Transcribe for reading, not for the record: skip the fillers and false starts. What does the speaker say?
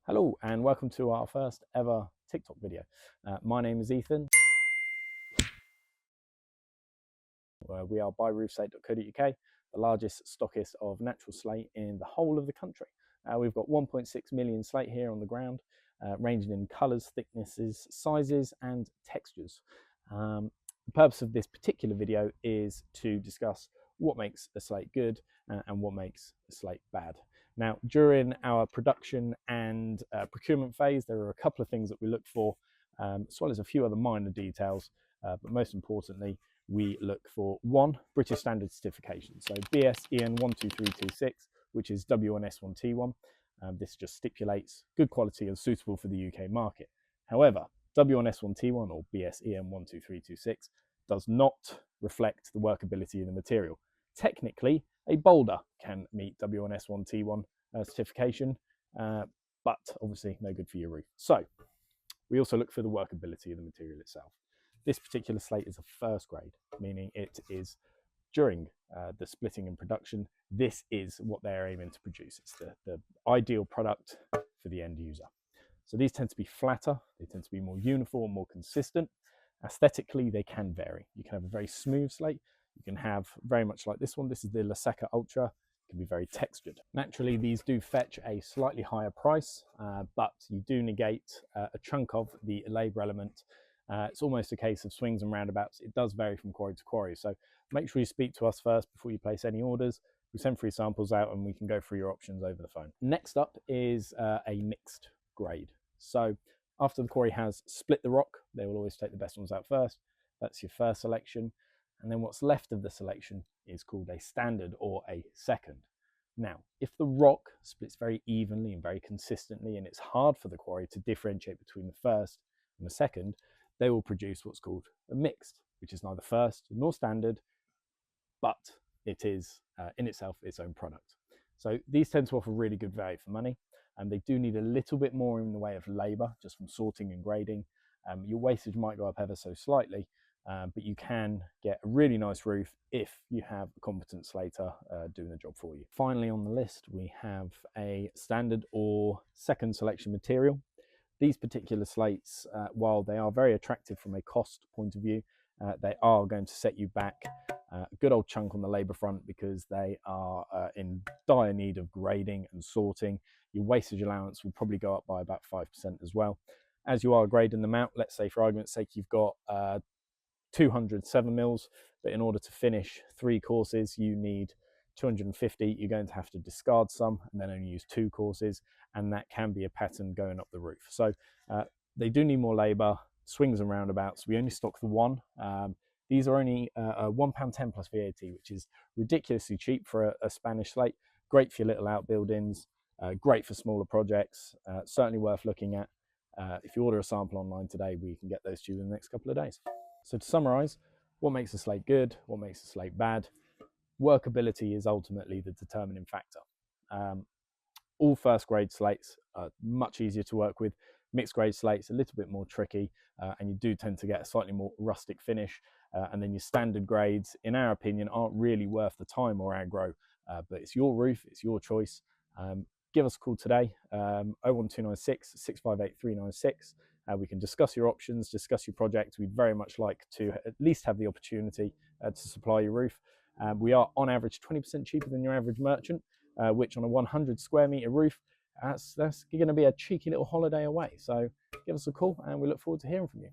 Hello and welcome to our first ever TikTok video. My name is Ethan. We are by roofslate.co.uk, the largest stockist of natural slate in the whole of the country. We've got 1.6 million slate here on the ground, ranging in colours, thicknesses, sizes and textures. The purpose of this particular video is to discuss what makes a slate good and what makes a slate bad. Now, during our production and procurement phase, there are a couple of things that we look for, as well as a few other minor details, but most importantly, we look for one, British Standard certification. So BS EN 12326, which is W1S1T1. This just stipulates good quality and suitable for the UK market. However, W1S1T1 or BS EN 12326 does not reflect the workability of the material. Technically, a boulder can meet W1S1T1 certification, but obviously no good for your roof. So we also look for the workability of the material itself. This particular slate is a first grade, meaning it is during the splitting and production. This is what they're aiming to produce. It's the ideal product for the end user. So these tend to be flatter, they tend to be more uniform, more consistent. Aesthetically, they can vary. You can have a very smooth slate. You can have very much like this one. This is the La Seca Ultra. It can be very textured. Naturally, these do fetch a slightly higher price, but you do negate a chunk of the labour element. It's almost a case of swings and roundabouts. It does vary from quarry to quarry. So make sure you speak to us first before you place any orders. We send free samples out and we can go through your options over the phone. Next up is a mixed grade. So after the quarry has split the rock, they will always take the best ones out first. That's your first selection. And then what's left of the selection is called a standard or a second. Now, if the rock splits very evenly and very consistently, and it's hard for the quarry to differentiate between the first and the second, they will produce what's called a mixed, which is neither first nor standard, but it is in itself its own product. So these tend to offer really good value for money, and they do need a little bit more in the way of labour, just from sorting and grading. Your wastage might go up ever so slightly, but you can get a really nice roof if you have a competent slater doing the job for you. Finally on the list, we have a standard or second selection material. These particular slates, while they are very attractive from a cost point of view, they are going to set you back a good old chunk on the labour front because they are in dire need of grading and sorting. Your wastage allowance will probably go up by about 5% as well. As you are grading them out, let's say for argument's sake you've got 207 mils, but in order to finish 3 courses you need 250. You're going to have to discard some and then only use 2 courses, and that can be a pattern going up the roof. So they do need more labour, swings and roundabouts. We only stock the one. These are only £1.10 plus VAT, which is ridiculously cheap for a Spanish slate. Great for your little outbuildings, great for smaller projects, certainly worth looking at. If you order a sample online today, we can get those to you in the next couple of days. So to summarise, what makes a slate good, what makes a slate bad? Workability is ultimately the determining factor. All first grade slates are much easier to work with. Mixed grade slates a little bit more tricky, and you do tend to get a slightly more rustic finish. And then your standard grades, in our opinion, aren't really worth the time or aggro, but it's your roof, it's your choice. Give us a call today, 01296 658 396. We can discuss your options, discuss your project. We'd very much like to at least have the opportunity to supply your roof. We are on average 20% cheaper than your average merchant, which on a 100 square metre roof, that's going to be a cheeky little holiday away. So give us a call and we look forward to hearing from you.